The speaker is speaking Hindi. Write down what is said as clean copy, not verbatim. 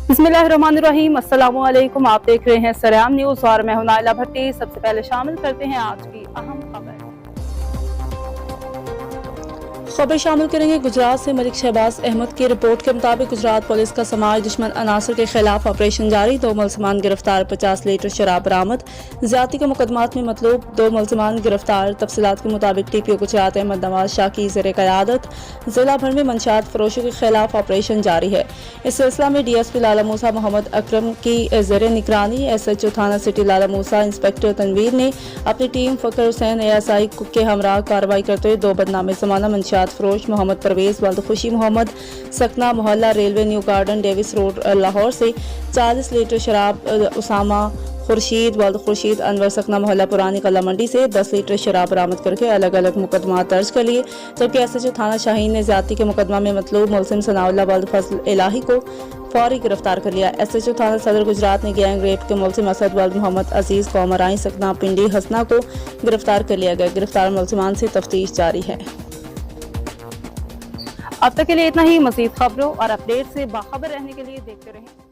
बिस्मिल्लाहिर्रहमानिर्रहीम, अस्सलामु अलैकुम। आप देख रहे हैं सरेआम न्यूज़ और मैं हूं नाइला भट्टी। सबसे पहले शामिल करते हैं आज की अहम खबर। खबर शामिल करेंगे गुजरात से। मलिक शहबाज अहमद की रिपोर्ट के मुताबिक गुजरात पुलिस का समाज दुश्मन अनासर के खिलाफ ऑपरेशन जारी। 2 मुलजमान गिरफ्तार, 50 लीटर शराब बरामद। ज्यादती के मुकदमात में मतलूब 2 मुलजमान गिरफ्तार। तफसीलात के मुताबिक TPO गुजरात अहमद नवाज शाह की ज़ेर क़यादत जिला भर में मंशियात फरोशों के खिलाफ ऑपरेशन जारी है। इस सिलसिला में DSP लाला मूसा मोहम्मद अकरम की ज़ेर निगरानी SHO थाना सिटी लाला मूसा इंस्पेक्टर तनवीर ने अपनी टीम फ़कर हुसैन ASI के हमरा कार्रवाई करते हुए 2 बदनामे ज़माना मंशियात फरोश मोहम्मद परवेज वल्द खुशी मोहम्मद सकना मोहल्ला railway new garden Davis road Lahore से 40 लीटर शराब, उसामा खुर्शीद वल्द खुर्शीद अनवर सकना मोहल्ला पुरानी कला मंडी से 10 लीटर शराब बरामद करके अलग अलग मुकदमा दर्ज कर लिए। जबकि SHO थाना शाहीन ने ज्यादती के मुकदमा में मतलूब मुलजिम सनाउल्लाह वल्द फजल इलाही को फौरी गिरफ्तार कर लिया। SHO थाना सदर गुजरात ने गैंग रेप के मुलजिम असद वल्द मोहम्मद अजीज कौमराई सकना पिंडी हसना को गिरफ्तार कर लिया गया। गिरफ्तार मुलजिमान से तफ्तीश जारी है। अब तक के लिए इतना ही। मज़ीद खबरों और अपडेट से बाखबर रहने के लिए देखते रहें।